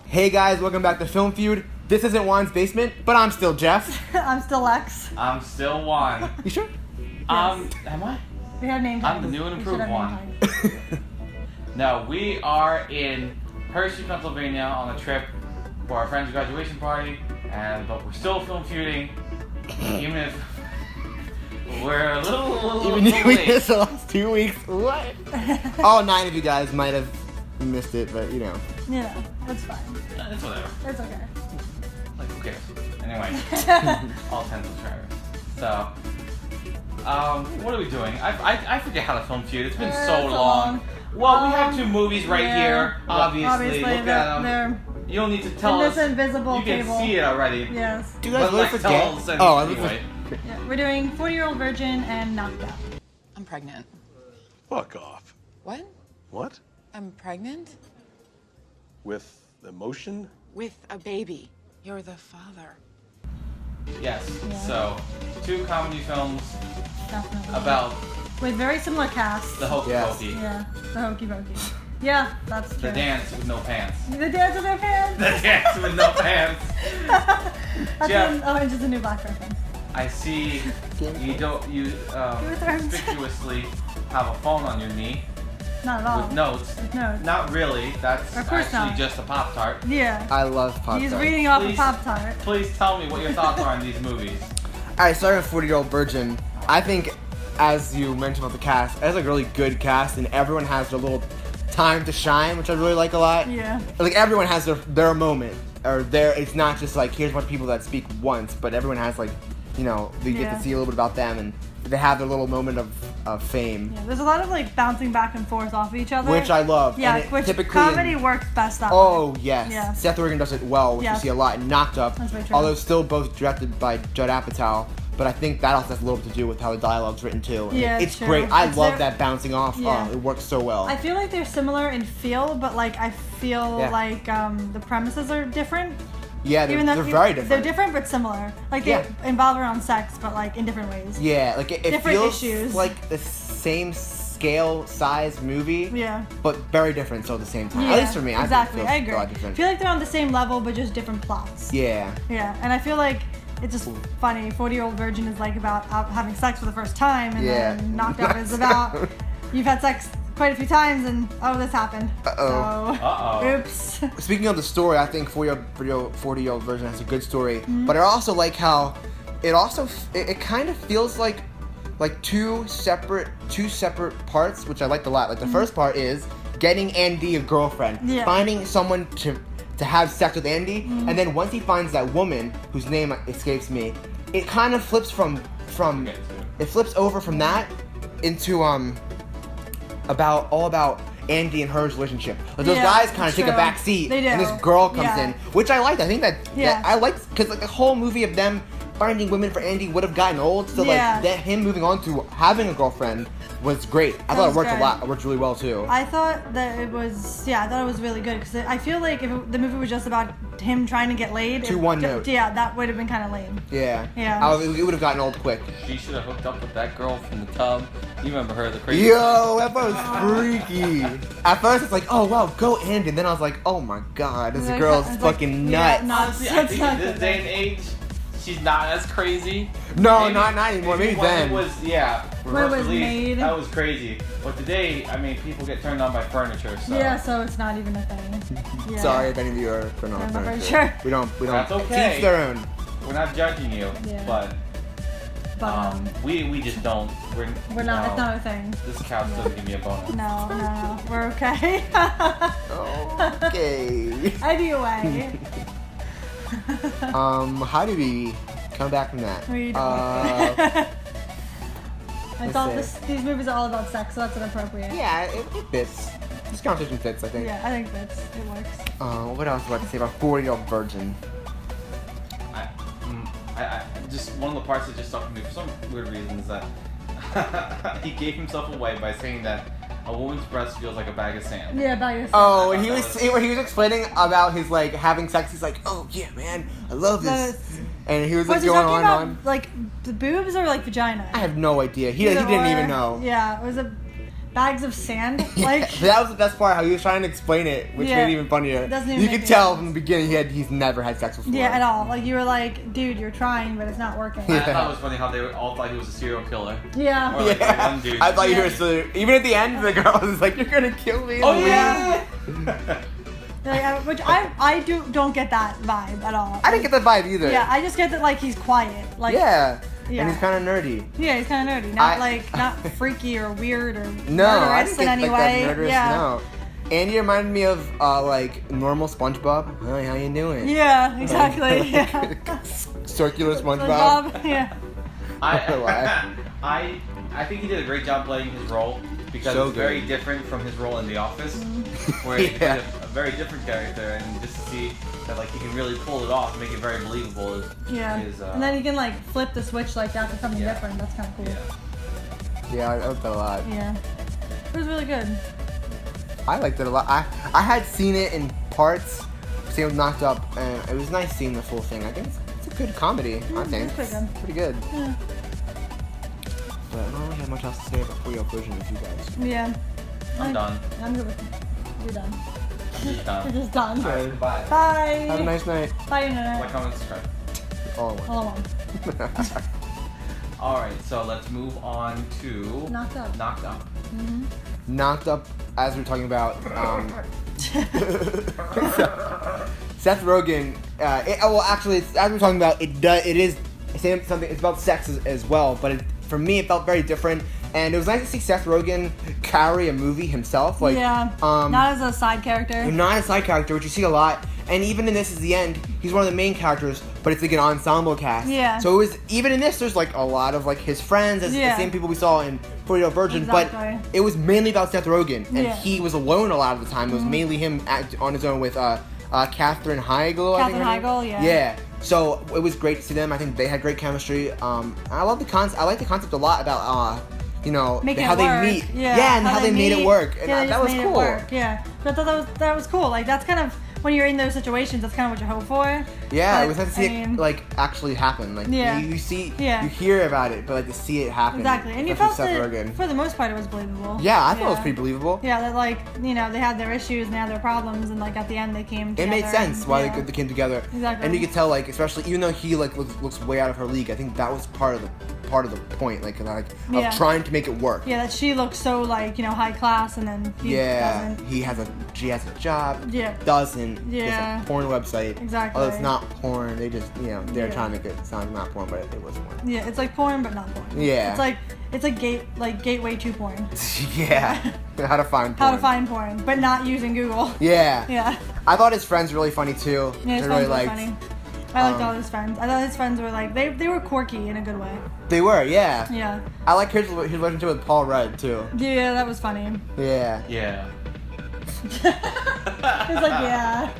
Hey guys, welcome back to Film Feud. This isn't Juan's basement, but I'm still Jeff. I'm still Lex. I'm still Juan. You sure? Am I? We have name tags. I'm the new and improved Juan. No, we are in Hershey, Pennsylvania on a trip for our friend's graduation party, but we're still film feuding, even if we're a little Even if we late. missed the last 2 weeks. What? All 9 of you guys might have missed it, but you know. Yeah, that's fine. It's whatever. It's okay. Like, who cares? Anyway, all 10 subscribers. So, what are we doing? I forget how to film feud. It's been so long. Well, we have 2 movies right here. Obviously. Look at them. You don't need to tell us. This invisible You can cable. see it already. Yes. Do you guys But really tell forget? us anyway. Yeah, we're doing 40-Year-Old Virgin and Knocked Up. I'm pregnant. Fuck off. What? What? I'm pregnant? With emotion? With a baby. You're the father. Yes. Yeah. So, 2 comedy films Definitely. about With very similar casts. the hokey Yes. pokey. Yeah, the hokey pokey. Yeah, that's true. The dance with no pants. The dance with their pants. The dance with no pants. That's Jeff. Orange is the New Black reference. I see you Returns. conspicuously have a phone on your knee Not at all. with notes. With notes. Not really. That's Of course actually not. just a Pop-Tart. Yeah. I love Pop He's Tart. reading off a Please. Pop-Tart. Please tell me what your thoughts are on these movies. Alright, starting with 40-Year-Old Virgin. I think, as you mentioned about the cast, it's a really good cast, and everyone has their little time to shine, which I really like a lot. Yeah. Like, everyone has their moment. Or it's not just like, here's a bunch of people that speak once, but everyone has, like, you know, they get Yeah. to see a little bit about them, and they have their little moment of fame. Yeah, there's a lot of like bouncing back and forth off of each other. Which I love. Yeah, and it which typically comedy works best that Oh, way. yes. Yeah. Seth Rogen does it well, which Yeah. you see a lot in Knocked Up. That's very true. Although still both directed by Judd Apatow. But I think that also has a little to do with how the dialogue's written too. And Yeah, it's true. great. I It's love their- that bouncing off. Yeah. Oh, it works so well. I feel like they're similar in feel, but like I feel Yeah. like the premises are different. yeah, they're very different. They're different but similar. Like they Yeah. involve around sex, but like in different ways. Yeah, like it Different feels issues. like the same scale, size movie. Yeah. But very different so at the same time. Yeah, At least for me, exactly. I I think it feels agree. a lot I different. feel like they're on the same level, but just different plots. Yeah. Yeah, and I feel like it's just funny. 40-Year-Old Virgin is like about having sex for the first time, and Yeah. then Knocked Up is about you've had sex quite a few times, and oh, this happened. Uh-oh. So, Uh-oh. oops. Speaking of the story, I think 40-Year-Old Virgin has a good story, Mm-hmm. but I also like how it kind of feels like two separate parts, which I liked a lot. Like the first part is getting Andy a girlfriend, Mm-hmm. Yeah. finding someone to have sex with Andy, and then once he finds that woman whose name escapes me, it kind of flips it flips over from that into about Andy and her relationship. Like those Yeah, guys kind of take a true. back seat, They do. and this girl comes Yeah. in, which I liked. I think that Yeah. I liked because like the whole movie of them finding women for Andy would have gotten old. So Yeah. like that him moving on to having a girlfriend was great. I thought was it worked great. a lot. It worked really well too. I thought that it was, I thought it was really good because I feel like if the movie was just about him trying to get laid, To one note. Yeah, that would have been kind of lame. Yeah. Yeah. It would have gotten old quick. She should have hooked up with that girl from the tub. You remember her, the crazy. Yo, that part was freaky. At first, it's like, oh wow, go Andy. And then I was like, oh my god, this Like, girl's it's like, fucking yeah, nuts. nuts. Honestly, I That's think not in this good. day and age, she's not as crazy. No, Maybe- not anymore. Maybe when then. it was, When it reverse was release, made. that was crazy. But today, I mean, people get turned on by furniture, so. Yeah, so it's not even a thing. Yeah. Sorry if any of you are putting on I'm not very furniture. sure. We don't. That's okay. Teach their own. We're not judging you, Yeah. but But we just don't. We're we're not. no, It's not a thing. This couch doesn't give me a bonus. No, we're okay. Okay. Anyway, How do we come back from that? we don't. I let's thought see. these movies are all about sex, so that's inappropriate. Yeah, it fits. This conversation fits, I think. Yeah, I think it works. What else was I about to say about 40-Year-Old Virgin? I just one of the parts that just stuck with me for some weird reason is that he gave himself away by saying that a woman's breast feels like a bag of sand. Yeah, about yourself. Oh, when he was explaining about his like having sex, he's like, "Oh yeah, man, I love this," and he was like Was he going talking on about and on. like the boobs or like vagina? I have no idea. He didn't even know. Yeah, it was a bags of sand. Yeah, Like, but that was the best part, how he was trying to explain it, which Yeah. made it even funnier. It doesn't even You make could any tell sense. from the beginning he's never had sex before. yeah, at all. Like, you were like, dude, you're trying, but it's not working. I thought it was funny how they all thought he was a serial killer. Yeah. Or like Yeah. one dude. I thought you Yeah. were still. Even at the end, the girl was like, "You're gonna kill me." Oh and yeah. Like, which I don't get that vibe at all. I didn't get that vibe either. Yeah, I just get that like he's quiet. Like Yeah. Yeah. And he's kind of nerdy. Yeah, he's kind of nerdy. Not I- not freaky or weird or No, I murderous didn't in get any like way. that murderous. Yeah. No. Andy reminded me of like normal SpongeBob. Hi, how you doing? Yeah, exactly. Yeah. Circular SpongeBob. SpongeBob. Yeah. I think he did a great job playing his role because So it's very good. different from his role in The Office, Mm-hmm. where he Yeah. played a very different character, and just to see that like he can really pull it off, and make it very believable is Yeah. is And then he can like flip the switch like that to something Yeah. different. That's kind of cool. yeah. Yeah, I liked that a lot. Yeah. It was really good. I liked it a lot. I had seen it in parts. Same with Knocked Up, and it was nice seeing the full thing. I think it's a good comedy. I think it's pretty good. pretty good. Yeah. But I don't really have much else to say about 4-Year version with you guys. Yeah. I'm done. I'm good with You're done. He's You're done. just done. All right, goodbye. Bye. Have a nice night. Bye, internet. Like, comment, subscribe. All in one. Hold on. All right, so let's move on to Knocked Up. Knocked Up. Knocked Up, as we were talking about. Seth Rogen. Well, actually, as we were talking about, it is something. It's about sex as well, but for me, it felt very different. And it was nice to see Seth Rogen carry a movie himself. Like, yeah. Not as a side character. not a side character, which you see a lot. And even in this, is the end, he's one of the main characters, but it's like an ensemble cast. Yeah. So it was even in this, there's like a lot of like his friends, the Yeah. same people we saw in 40 Virgin, Exactly. but it was mainly about Seth Rogen, and Yeah. he was alone a lot of the time. It was mainly him on his own with Katherine Heigl. I think Katherine her name. Heigl, yeah. Yeah. So it was great to see them. I think they had great chemistry. I love the concept. I like the concept a lot about Making how it they work. meet. Yeah, and how they made it meet. work. And yeah, they that just was made cool. It work. Yeah, but I thought that was cool. Like that's kind of when you're in those situations, that's kind of what you hope for. Yeah, But, it was nice to see I mean, it like actually happen. Like Yeah. you see, Yeah. you hear about it, but like to see it happen. Exactly, and you especially felt Seth that Rogen. for the most part it was believable. Yeah, I thought it was pretty believable. Yeah, that like they had their issues and they had their problems, and like at the end they came It together. made sense and, why yeah. they came together. Exactly. And you could tell, like, especially even though he like looks way out of her league, I think that was part of the point, like Yeah. of trying to make it work. Yeah, that she looks so like high class, and then he Yeah, doesn't. she has a job. Yeah. Doesn't. Yeah. It's a porn website. Exactly. Although it's not porn, they just they're Yeah. trying to make it sound not porn, but it was porn. Yeah, it's like porn, but not porn. Yeah. It's like gateway to porn. Yeah. How to find porn. How to find porn, but not using Google. Yeah. Yeah. I thought his friends were really funny too. Yeah, his I friends really were liked. funny. I liked all his friends. I thought his friends were like they were quirky in a good way. They were, yeah. Yeah. I like his relationship with Paul Rudd too. Yeah, that was funny. Yeah. Yeah. It's like yeah.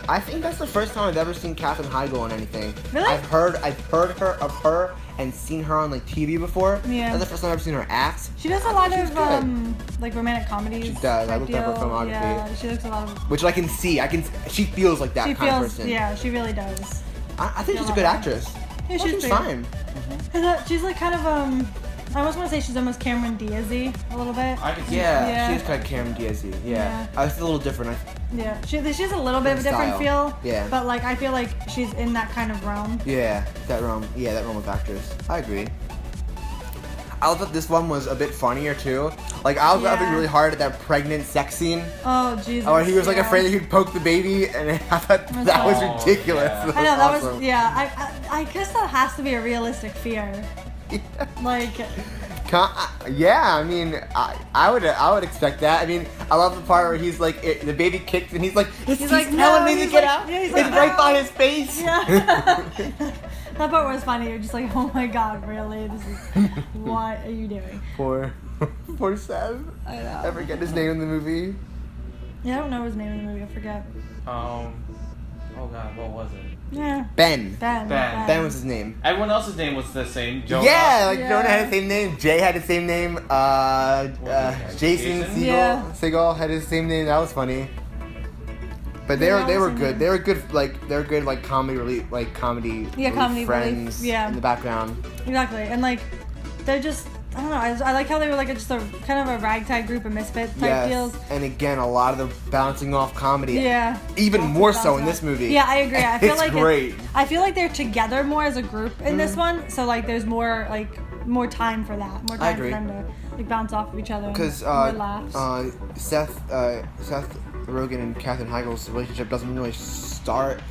I think that's the first time I've ever seen Katherine Heigl on anything. Really? I've heard of her and seen her on like TV before. Yeah. That's the first time I've ever seen her act. She does a lot she's of good. like romantic comedies. She does. I type looked up her deal. filmography. Yeah, she looks a lot of. Which I can see. She feels like that She kind of feels. person. Yeah, she really does. I think she's a feel good like actress. Yeah, I think she's she's pretty- fine. She's like kind of I almost want to say she's almost Cameron Diaz-y a little bit. I can see Yeah, Yeah. she's kind of Cameron Diaz-y. Yeah. Yeah. It's a little different. Yeah, she has a little bit of a different Style. feel. Yeah. But like I feel like she's in that kind of realm. Yeah, that realm of actress. I agree. I thought this one was a bit funnier too. Like I was laughing Yeah. really hard at that pregnant sex scene. Oh Jesus. Or he was like yeah. afraid that he'd poke the baby, and I thought That's that was awesome. ridiculous. Yeah. That I know that awesome. was yeah. I guess that has to be a realistic fear. Like Yeah, I mean, I would expect that. I mean, I love the part where he's like, the baby kicks and he's like, he's like, telling no, me to he's get like- out. yeah, he's It's like, right no. by his face. yeah. That part was funny. You're just like, oh my god, really? This is what are you doing? Poor Seth. I know. I forget his name in the movie. Yeah, I don't know his name in the movie. I forget. Oh god, what was it? Yeah. Ben. Ben. Ben was his name. Everyone else's name was the same. Jonah. Yeah, like Yeah. Jonah had the same name. Jay had the same name. Jason Jason? Segel. Yeah. Segel had his same name. That was funny. But they Yeah, were that was good. him. They were good like comedy relief, like comedy Yeah, relief comedy relief, friends yeah. in the background. Exactly. And like they're just I don't know. I like how they were like just a kind of a ragtag group of misfit type deals. And again, a lot of the bouncing off comedy. Yeah. Even Lots of more so bouncing in this off. movie. Yeah, I agree. I feel It's like great. I feel like they're together more as a group in this one. So like, there's more time for that. More I time for agree. them to like bounce off of each other. Because more laughs. Seth Rogen and Katherine Heigl's relationship doesn't really start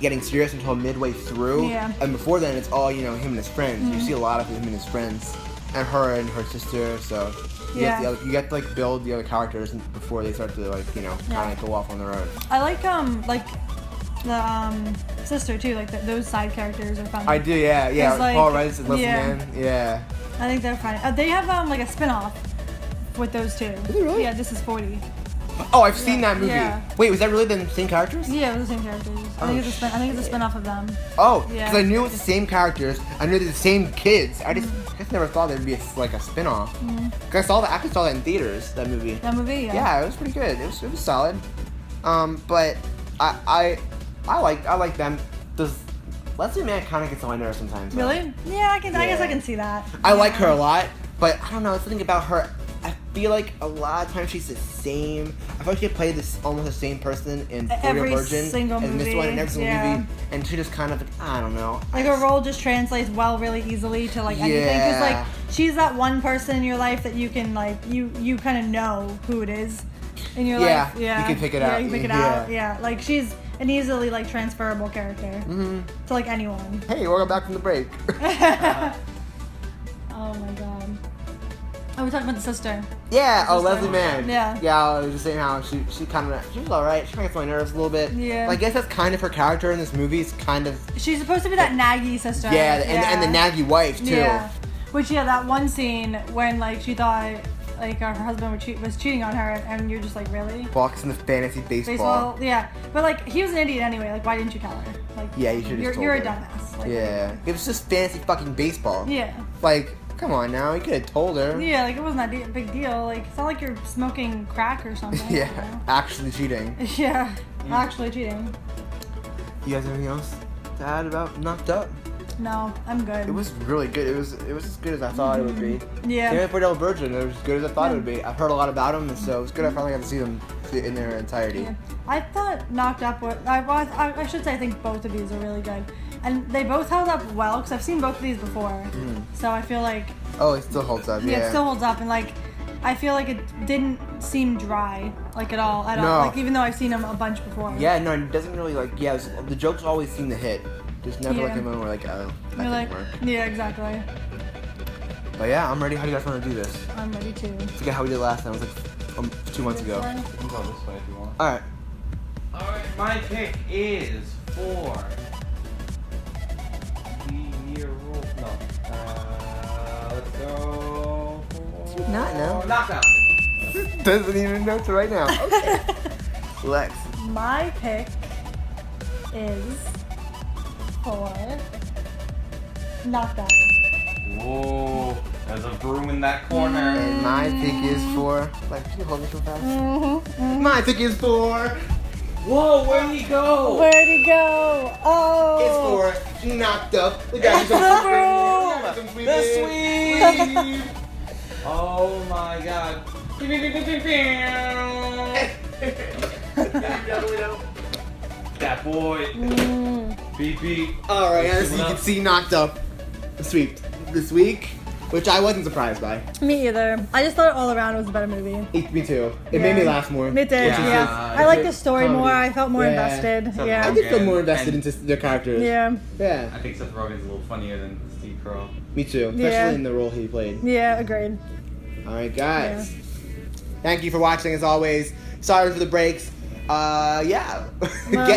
getting serious until midway through. Yeah. And before then, it's all, him and his friends. You see a lot of him and his friends. And her sister, so you get to like build the other characters before they start to like, kind of go off on their own. I like the sister too. Like those side characters are fun. I do, yeah. It's like- Paul Rice and Leslie yeah. Mann, yeah. I think they're funny. They have like a spin-off with those two. they really? Yeah, This Is 40. Oh, I've seen that movie. Yeah. Wait, was that really the same characters? Yeah, it was the same characters. I think it's a spin-off of them. Oh, Yeah. because I knew it was the same characters. I knew they're the same kids. I just never thought there'd be a spin-off. Because I actually saw that in theaters, that movie. That movie, yeah. Yeah, it was pretty good. It was solid. But I like them. Does Leslie Mann kind of gets on my nerves sometimes? though. Really? Yeah, I guess I can see that. I like Yeah. her a lot, but I don't know. Something about her. I feel like a lot of times she's the same. I feel like she played this almost the same person in Every Real Virgin single and this movie, one and every single yeah. movie, and she just kind of I don't know. Like her role just translates well really easily to like anything. Because Yeah. like she's that one person in your life that you can like you kind of know who it is in your Yeah, life. Yeah, you can pick it Yeah, out. you can pick it Yeah. out. Yeah, like she's an easily like transferable character to like anyone. Hey, welcome back from the break. Oh my god. Oh, we're talking about the sister. Yeah, Sister. Leslie Mann. Yeah. Yeah, I was just saying how she was alright. She kind of gets on my nerves a little bit. Yeah. But I guess that's kind of her character in this movie. It's kind of She's supposed to be that naggy sister. yeah, and the naggy wife too. Yeah. Which that one scene when like she thought like her husband was cheating on her, and you're just like, really? Walks in the fantasy baseball. Yeah, but like he was an idiot anyway. Like, why didn't you tell her? Like, Yeah, you should've just told You're a her. dumbass. Like, Yeah, it was just fantasy fucking baseball. Yeah. Like, come on now, you could have told her. Yeah, like it wasn't that big deal. Like it's not like you're smoking crack or something. Yeah, actually cheating. You know? Yeah, actually cheating. You guys have anything else to add about Knocked Up? No, I'm good. It was really good. It was as good as I thought it would be. Yeah. Same for Real Virgin. It was as good as I thought it would be. I've heard a lot about them, and so it was good. I finally got to see them in their entirety. Yeah. I thought Knocked Up was. I should say I think both of these are really good, and they both held up well because I've seen both of these before. So I feel like Oh, it still holds up. Yeah. it still holds up, and like I feel like it didn't seem dry like at all. No. Like even though I've seen them a bunch before. Yeah, no, it doesn't really like. Yeah, the jokes always seem to hit. There's never like Yeah. a moment where like, oh, that You're like, didn't work. yeah, exactly. But yeah, I'm ready. How do you guys want to do this? I'm ready too. I forget how we did last time. It was like 2 months ago. You can go this way if you want. All right. Alright, my pick is for the year rule. No. Let's go. For... Not now. Knockout. Doesn't even know it right now. Okay. Lex. My pick is for Knocked Up. Whoa, there's a broom in that corner. And my pick is for. Like, can you hold me so fast? Mm-hmm. My pick is for. Whoa, where'd he go? Where'd he go? Oh! It's for Knocked Up. We got It's the broom. The sweep. Oh my god. That boy. Beep beep. All right, as you What can up? see, Knocked Up sweep this week, which I wasn't surprised by. Me either. I just thought all around it was a better movie. Me too. It made me Yeah. laugh more. It did, Yeah. yeah. It's I like a the story comedy. more. I felt more Yeah. invested. Something I Yeah. like did feel more And- invested and- into their characters. Yeah. Yeah. I think Seth Rogen's a little funnier than Steve Carell. Me too. Especially Yeah. in the role he played. Yeah, agreed. All right, guys. Thank you for watching as always. Sorry for the breaks. Yeah.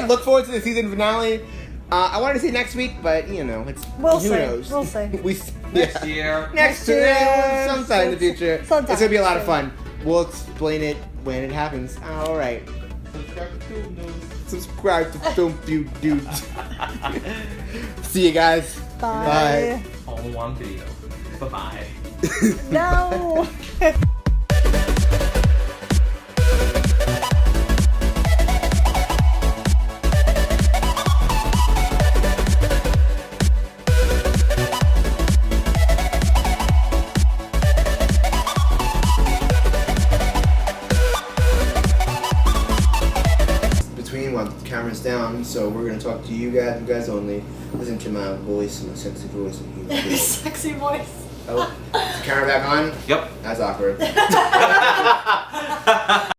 Look forward to the season finale. I wanted to see next week, but you know, We'll who see. knows? We'll see. Next year. Next year. year, sometime in the future. Sometime. It's gonna be a lot of fun. We'll explain it when it happens. All right. Subscribe to Feud News. Subscribe to Film Feud Dudes. See you guys. Bye. All one video. Bye-bye. No. while the camera's down, so we're gonna talk to you guys only. Listen to my voice, my sexy voice. Sexy voice. Oh, is the camera back on? Yep. That's awkward.